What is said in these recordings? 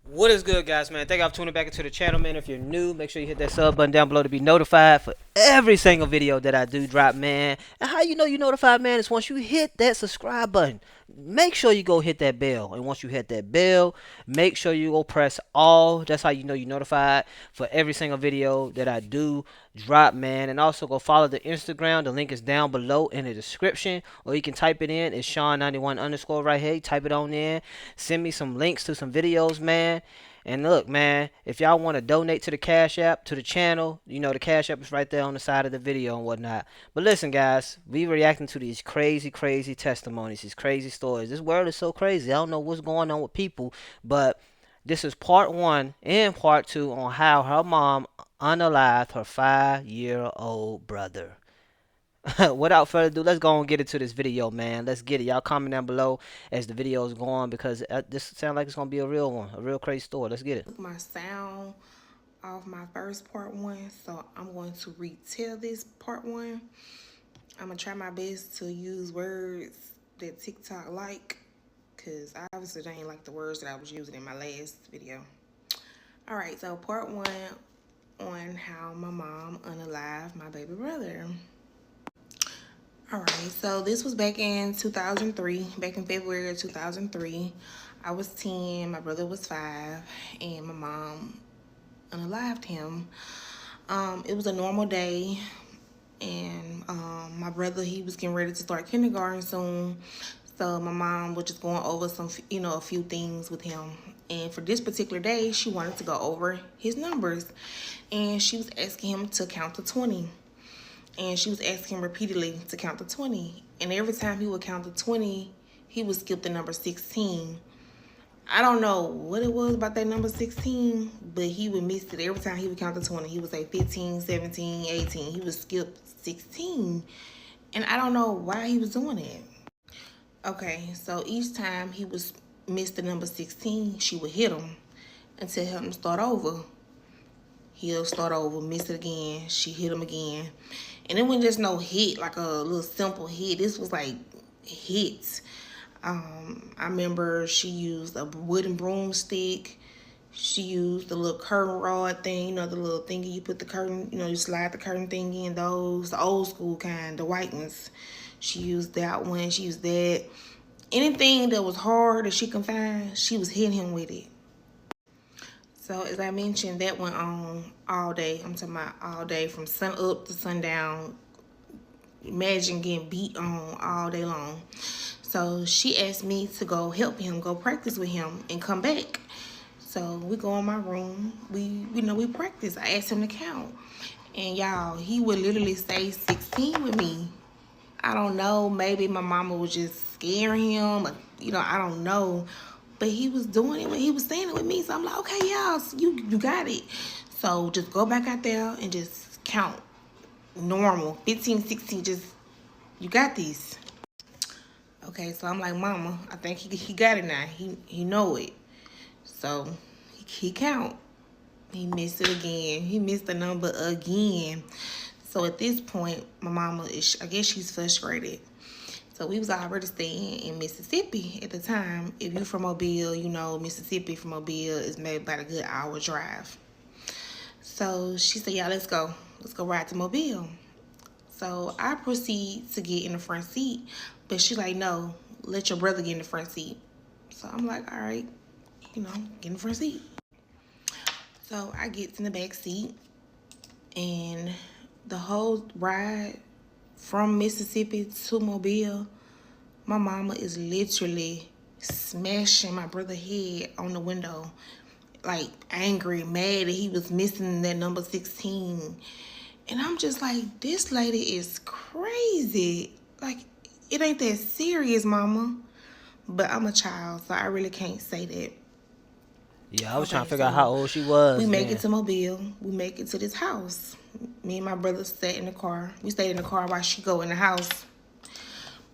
What is good, guys, man? Thank y'all for tuning back into the channel, man. If you're new, make sure you hit that sub button down below to be notified for every single video that I do drop, man. And how you know you're notified, man, is once you hit that subscribe button. Make sure you go hit that bell. And once you hit that bell, make sure you go press all. That's how you know you're notified for every single video that I do drop, man. And also go follow the Instagram. The link is down below in the description. Or you can type it in. It's Shawn91 underscore right here. You type it on in. Send me some links to some videos, man. And look, man, if y'all want to donate to the Cash App, to the channel, you know, the Cash App is right there on the side of the video and whatnot. But listen, guys, we reacting to these crazy, crazy testimonies, these crazy stories. This world is so crazy. I don't know what's going on with people, but this is part one and part two on how her mom unalived her 5-year-old brother. Without further ado, let's go and get into this video, man. Let's get it. Y'all comment down below as the video is going because this sounds like it's gonna be a real one, a real crazy story. Let's get it. Took my sound off my first part one, so I'm going to retell this part one. I'm gonna try my best to use words that TikTok like, because obviously they ain't like the words that I was using in my last video. All right, so part one on how my mom unalived my baby brother. All right, so this was back in 2003, back in February of 2003. I was 10, my brother was 5, and my mom unalived him. It was a normal day, and my brother, he was getting ready to start kindergarten soon. So my mom was just going over some, a few things with him. And for this particular day, she wanted to go over his numbers. And she was asking him to count to 20. And she was asking him repeatedly to count to 20. And every time he would count to 20, he would skip the number 16. I don't know what it was about that number 16, but he would miss it every time he would count to 20. He would say 15, 17, 18. He would skip 16. And I don't know why he was doing it. Okay, so each time he was miss the number 16, she would hit him and tell him to start over. He'll start over, miss it again. She hit him again. And it wasn't just no hit, like a little simple hit. This was like hits. I remember she used a wooden broomstick. She used the little curtain rod thing, the little thingy you put the curtain, you slide the curtain thing in, those, the old school kind, the white ones. She used that one. She used that. Anything that was hard that she could find, she was hitting him with it. So as I mentioned, that went on all day. I'm talking about all day from sun up to sundown. Imagine getting beat on all day long. So she asked me to go help him, go practice with him and come back. So we go in my room. We practice. I asked him to count. And y'all, he would literally say 16 with me. I don't know. Maybe my mama was just scaring him. Or, I don't know. But he was doing it when he was saying it with me. So I'm like, okay, y'all, you got it. So just go back out there and just count normal. 15, 16, just, you got these. Okay, so I'm like, mama, I think he got it now. He know it. So he count. He missed it again. He missed the number again. So at this point, my mama, I guess she's frustrated. So we was already staying in Mississippi at the time. If you're from Mobile, you know Mississippi from Mobile is maybe about a good hour drive. So she said, yeah, let's go. Let's go ride to Mobile. So I proceed to get in the front seat. But she like, no, let your brother get in the front seat. So I'm like, all right, get in the front seat. So I get in the back seat. And the whole ride from Mississippi to Mobile, my mama is literally smashing my brother's head on the window, like angry, mad that he was missing that number 16. And I'm just like, this lady is crazy. Like, it ain't that serious, mama. But I'm a child, so I really can't say that. Yeah, I was trying to figure out how old she was. We make it to Mobile. We make it to this house. Me and my brother sat in the car. We stayed in the car while she go in the house.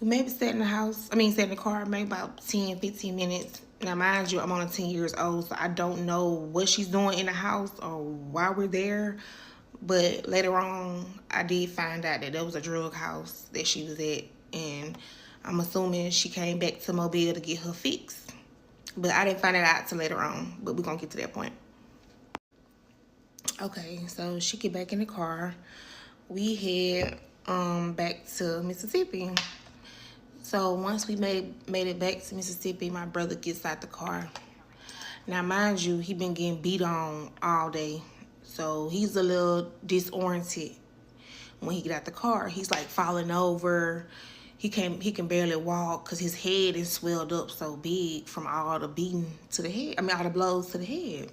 We maybe sat in the car maybe about 10, 15 minutes. Now, mind you, I'm only 10 years old, so I don't know what she's doing in the house or why we're there. But later on, I did find out that there was a drug house that she was at. And I'm assuming she came back to Mobile to get her fix. But I didn't find that out till later on. But we're gonna get to that point. Okay, so she get back in the car. We head back to Mississippi. So once we made it back to Mississippi, my brother gets out the car. Now, mind you, he been getting beat on all day, so he's a little disoriented when he get out the car. He's like falling over. He can barely walk because his head is swelled up so big from all the beating to the head. I mean, all the blows to the head.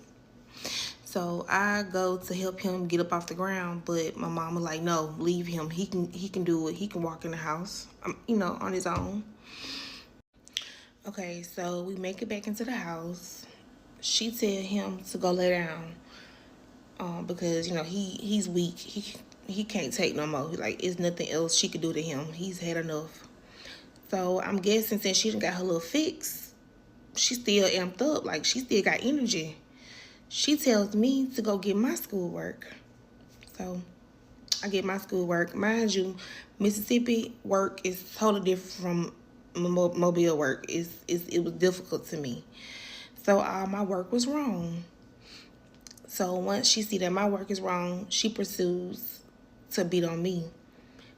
So I go to help him get up off the ground, but my mom was like, "No, leave him. He can do it. He can walk in the house, on his own." Okay, so we make it back into the house. She tell him to go lay down, because he's weak. He can't take no more. Like, it's nothing else she could do to him. He's had enough. So I'm guessing since she done got her little fix, she still amped up. Like, she still got energy. She tells me to go get my schoolwork. So I get my schoolwork. Mind you, Mississippi work is totally different from Mobile work. It was difficult to me. So all my work was wrong. So once she see that my work is wrong, she pursues to beat on me.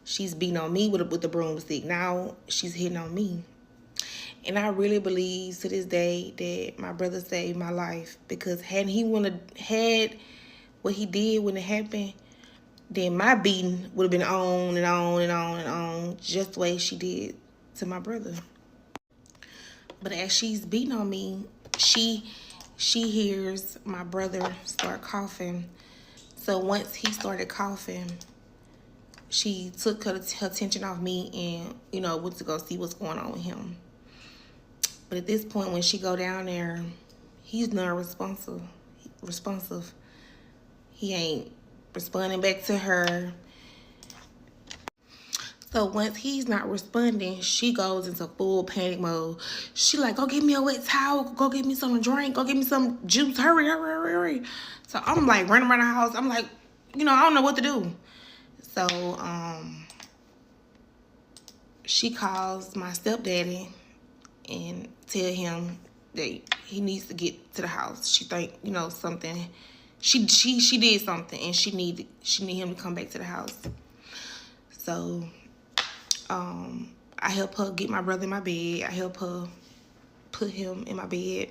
She's beating on me with the broomstick. Now she's hitting on me. And I really believe to this day that my brother saved my life, because hadn't he had what he did when it happened, then my beating would have been on and on and on and on, just the way she did to my brother. But as she's beating on me, she hears my brother start coughing. So once he started coughing, she took her attention off me and, went to go see what's going on with him. But at this point, when she go down there, he's not responsive. He ain't responding back to her. So once he's not responding, she goes into full panic mode. She like, "Go get me a wet towel. Go get me some drink. Go get me some juice. Hurry, hurry, hurry, hurry." So I'm like running around the house. I'm like, I don't know what to do. So she calls my stepdaddy and tell him that he needs to get to the house. She think, something. She did something, and she need him to come back to the house. So I help her get my brother in my bed. I help her put him in my bed.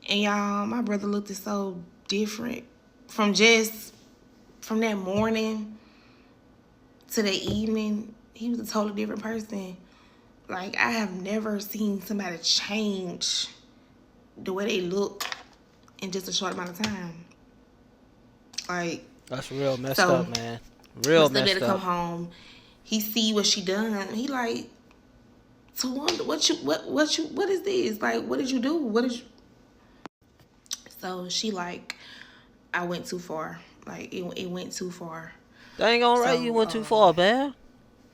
And y'all, my brother looked so different from that morning to the evening. He was a totally different person. Like, I have never seen somebody change the way they look in just a short amount of time. Like, That's real messed up, man. Real my messed stepdaddy come up. home, he see what she done. He like, Tawanda, what is this? Like, what did you do? So she like, I went too far. Like, it went too far. Dang, all right, you So went too far, man.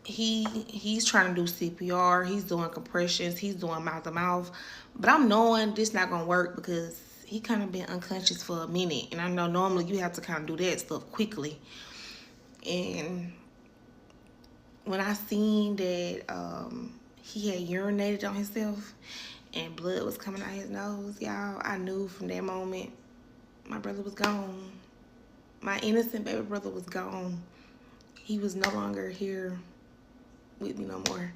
he's trying to do CPR. He's doing compressions. He's doing mouth to mouth. But I'm knowing this not gonna work because he kind of been unconscious for a minute, and I know normally you have to kind of do that stuff quickly. And when I seen that he had urinated on himself and blood was coming out his nose, y'all, I knew from that moment my brother was gone. My innocent baby brother was gone. He was no longer here with me no more.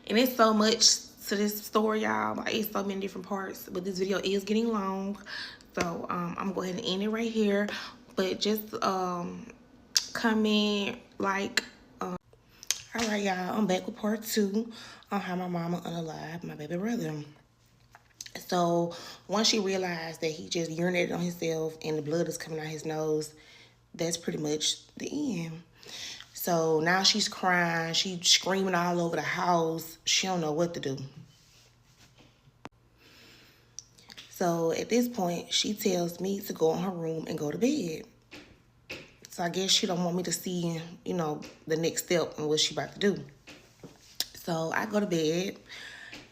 And it's so much to this story, y'all. Like, it's so many different parts, but this video is getting long, so I'm gonna go ahead and end it right here. But just comment, like, all right, y'all, I'm back with part 2 on how my mama unalived my baby brother. So once she realized that he just urinated on himself and the blood is coming out his nose, that's pretty much the end. So now she's crying. She's screaming all over the house. She don't know what to do. So at this point, she tells me to go in her room and go to bed. So I guess she don't want me to see, the next step and what she about to do. So I go to bed,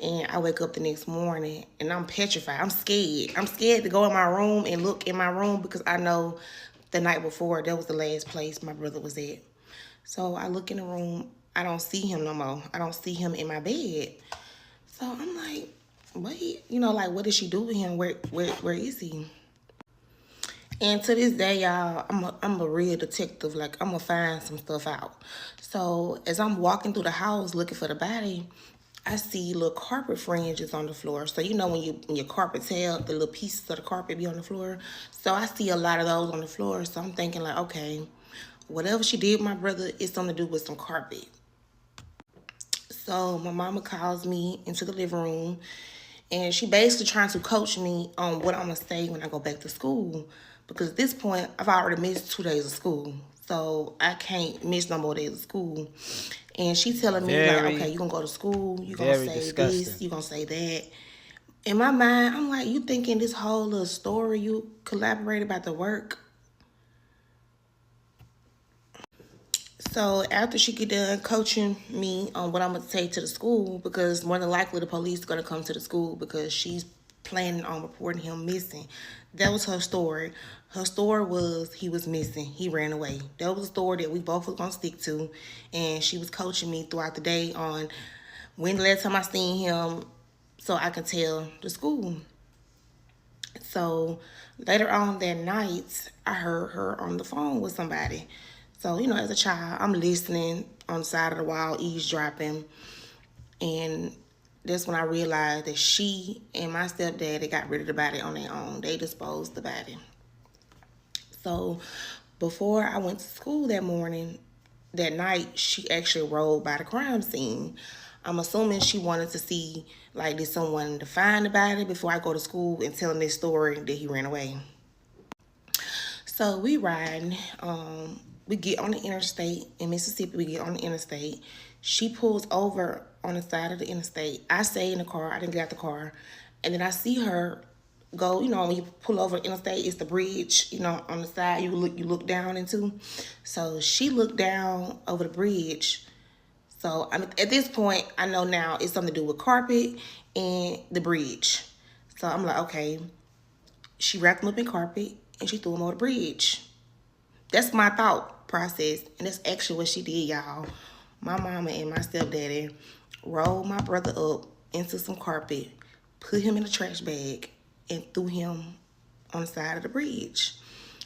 and I wake up the next morning, and I'm petrified. I'm scared. I'm scared to go in my room and look in my room because I know the night before, that was the last place my brother was at. So I look in the room. I don't see him no more. I don't see him in my bed. So I'm like, what he, like, what did she do with him? Where is he? And to this day, y'all, I'm a real detective. Like, I'm gonna find some stuff out. So as I'm walking through the house looking for the body, I see little carpet fringes on the floor. So when your carpet tail, the little pieces of the carpet be on the floor. So I see a lot of those on the floor. So I'm thinking like, okay, whatever she did, my brother, it's something to do with some carpet. So my mama calls me into the living room, and she basically trying to coach me on what I'm gonna say when I go back to school. Because at this point, I've already missed 2 days of school, so I can't miss no more days of school. And she telling me like, okay, Very, you gonna go to school, you gonna very say this, disgusting. you gonna say that. In my mind, I'm like, you thinking this whole little story you collaborate about the work. So after she get done coaching me on what I'm gonna take to the school, because more than likely the police are gonna come to the school because she's planning on reporting him missing. That was her story. Her story was he was missing. He ran away. That was a story that we both was gonna stick to. And she was coaching me throughout the day on when the last time I seen him so I can tell the school. So later on that night, I heard her on the phone with somebody. So, as a child, I'm listening on the side of the wall, eavesdropping. And that's when I realized that she and my stepdad, got rid of the body on their own. They disposed the body. So before I went to school that night, she actually rode by the crime scene. I'm assuming she wanted to see, like, did someone find the body before I go to school and tell them this story that he ran away. So we riding. We get on the interstate in Mississippi. We get on the interstate. She pulls over on the side of the interstate. I stay in the car. I didn't get out the car, and then I see her go. When you pull over the interstate, it's the bridge. On the side you look down into. So she looked down over the bridge. So at this point, I know now it's something to do with carpet and the bridge. So I'm like, okay, she wrapped them up in carpet and she threw them over the bridge. That's my thought process, and that's actually what she did, y'all. My mama and my stepdaddy rolled my brother up into some carpet, put him in a trash bag, and threw him on the side of the bridge.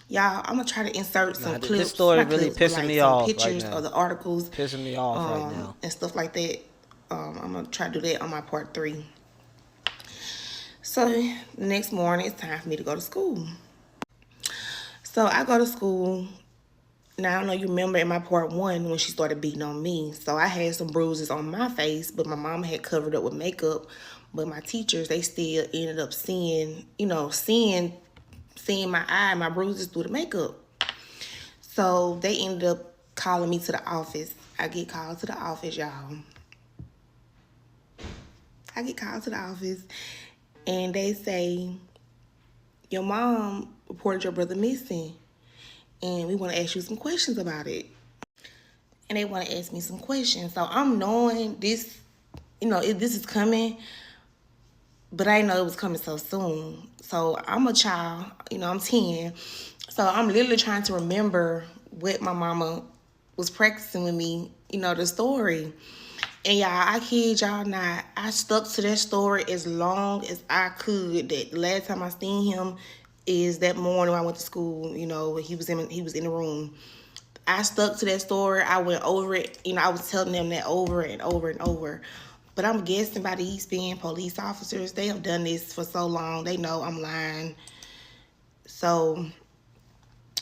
Y'all, I'm gonna try to insert some Nah, this clips, story not really clips, but pissing like me some off right pictures of now. the articles, Pissing me off right now. and stuff like that. I'm gonna try to do that on my part 3. So the next morning, it's time for me to go to school. So I go to school. Now, I don't know you remember in my part 1 when she started beating on me. So I had some bruises on my face, but my mom had covered up with makeup. But my teachers, they still ended up seeing my bruises through the makeup. So they ended up calling me to the office. I get called to the office, y'all. I get called to the office, and they say, your mom reported your brother missing, and we want to ask you some questions about it. And they want to ask me some questions. So I'm knowing this, this is coming, but I didn't know it was coming so soon. So I'm a child, I'm 10. So I'm literally trying to remember what my mama was practicing with me, the story. And y'all, I kid y'all not, I stuck to that story as long as I could. That the last time I seen him is that morning when I went to school, he was in the room. I stuck to that story. I went over it. I was telling them that over and over and over. But I'm guessing by the East Bend police officers, they have done this for so long. They know I'm lying. So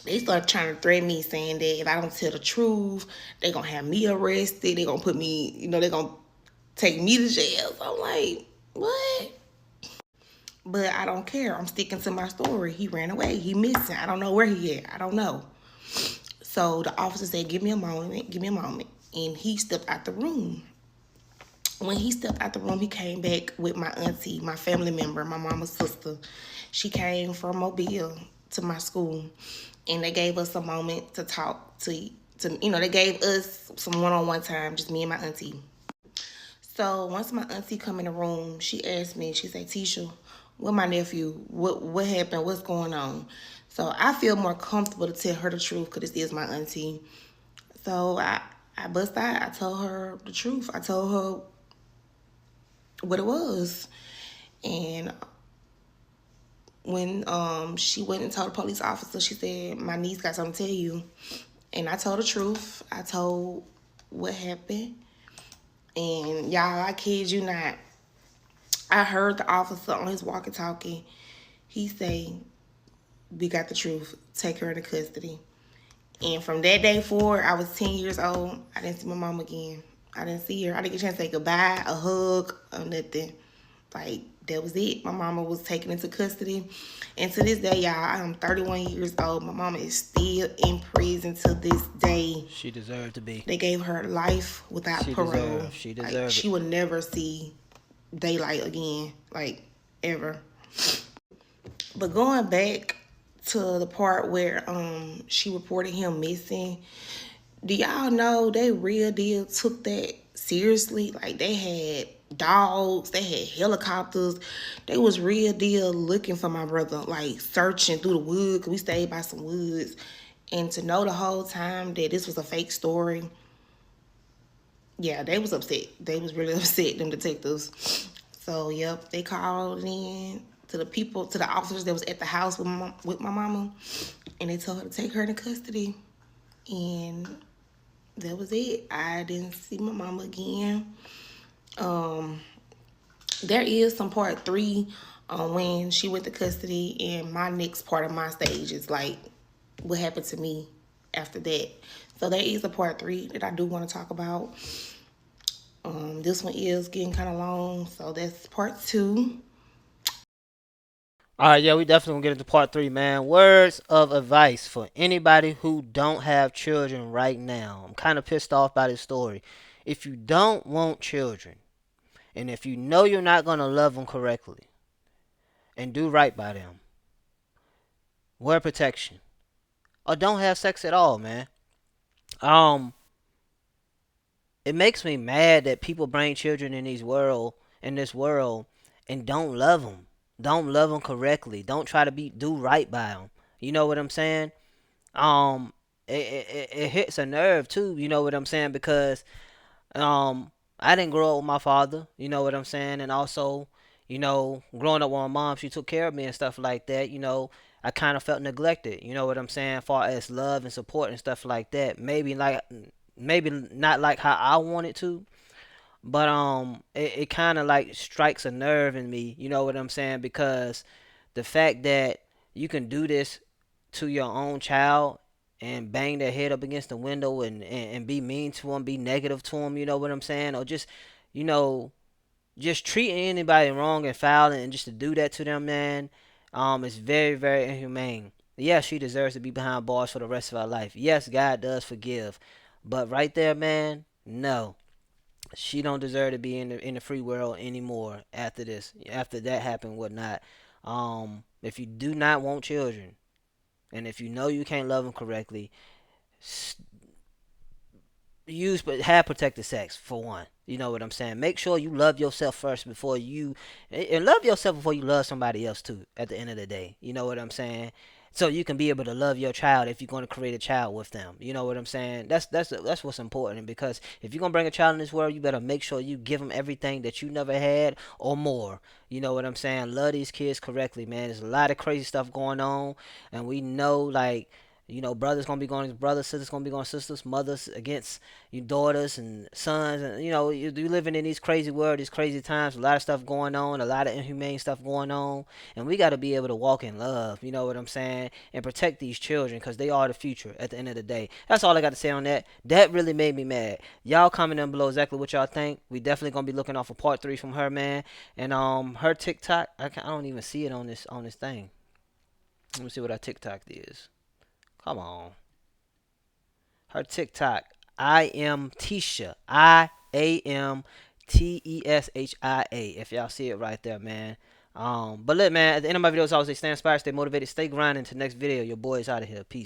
they started trying to threaten me, saying that if I don't tell the truth, they're going to have me arrested. They're going to put me, they're going to take me to jail. So I'm like, what? But I don't care. I'm sticking to my story. He ran away. He missing. I don't know where he at. I don't know. So the officer said, give me a moment. And he stepped out the room. When he stepped out the room, he came back with my auntie, my family member, my mama's sister. She came from Mobile to my school, and they gave us a moment to talk they gave us some one-on-one time, just me and my auntie. So once my auntie come in the room, she asked me, she said, Tisha, what my nephew, what happened, what's going on? So I feel more comfortable to tell her the truth because this is my auntie. So I bust out, I told her the truth. I told her what it was. And when she went and told the police officer, she said, "My niece got something to tell you." And I told the truth. I told what happened. And y'all, I kid you not, I heard the officer on his walkie-talkie. He say, "We got the truth. Take her into custody." And from that day forward, I was 10 years old. I didn't see my mom again. I didn't see her. I didn't get a chance to say goodbye, a hug, or nothing. Like, that was it. My mama was taken into custody. And to this day, y'all, I'm 31 years old. My mama is still in prison to this day. She deserved to be. They gave her life without parole. She Like, deserved it. she would never see daylight again. Like, ever. But going back to the part where she reported him missing, do y'all know they real deal took that seriously? Like, they had dogs, they had helicopters. They was real deal looking for my brother, like searching through the woods, 'cause we stayed by some woods. And to know the whole time that this was a fake story, yeah, they was upset. They was really upset, them detectives. So, yep, they called in to the people, to the officers that was at the house with my mama, and they told her to take her into custody. And that was it. I didn't see my mama again. There is some part three on when she went to custody, and my next part of my stage is like what happened to me after that. So there is a part three that I do want to talk about. This one is getting kind of long, so that's part two. All right, yeah, we definitely gonna get into part three, man. Words of advice for anybody who don't have children right now. I'm kind of pissed off by this story. If you don't want children, and if you know you're not gonna love them correctly and do right by them, wear protection or don't have sex at all, man. Um, it makes me mad that people bring children in this world and don't love them correctly, don't try to do right by them. You know what I'm saying? um it hits a nerve too, you know what I'm saying, because I didn't grow up with my father, you know what I'm saying, and also, growing up with my mom, she took care of me and stuff like that. I kind of felt neglected, you know what I'm saying, far as love and support and stuff like that. Maybe not like how I wanted to, but it kind of like strikes a nerve in me, you know what I'm saying, because the fact that you can do this to your own child and bang their head up against the window and be mean to them, be negative to them, you know what I'm saying, or just, you know, just treating anybody wrong and foul, and just to do that to them, man, is very, very inhumane. Yes, she deserves to be behind bars for the rest of her life. Yes, God does forgive, but right there, man, no, she don't deserve to be in the free world anymore after this. After that happened, whatnot. If you do not want children, and if you know you can't love them correctly, use but have protected sex for one. You know what I'm saying? Make sure you love yourself first before you and love yourself before you love somebody else too, at the end of the day. You know what I'm saying? So you can be able to love your child if you're going to create a child with them. You know what I'm saying? That's what's important, because if you're going to bring a child in this world, you better make sure you give them everything that you never had or more. You know what I'm saying? Love these kids correctly, man. There's a lot of crazy stuff going on, and we know, like, brothers gonna be going against brothers, sisters gonna be going sisters, mothers against your daughters and sons, and you living in these crazy world, these crazy times, a lot of stuff going on, a lot of inhumane stuff going on, and we got to be able to walk in love. You know what I'm saying, and protect these children, because they are the future. At the end of the day, that's all I got to say on that. That really made me mad. Y'all comment down below exactly what y'all think. We definitely gonna be looking off for part three from her, man, and her TikTok. I don't even see it on this thing. Let me see what her TikTok is. Come on. Her TikTok. I am Tisha. IAMTESHIA. If y'all see it right there, man. But look, man, at the end of my videos, I always say stay inspired, stay motivated, stay grinding. To the next video. Your boy is out of here. Peace.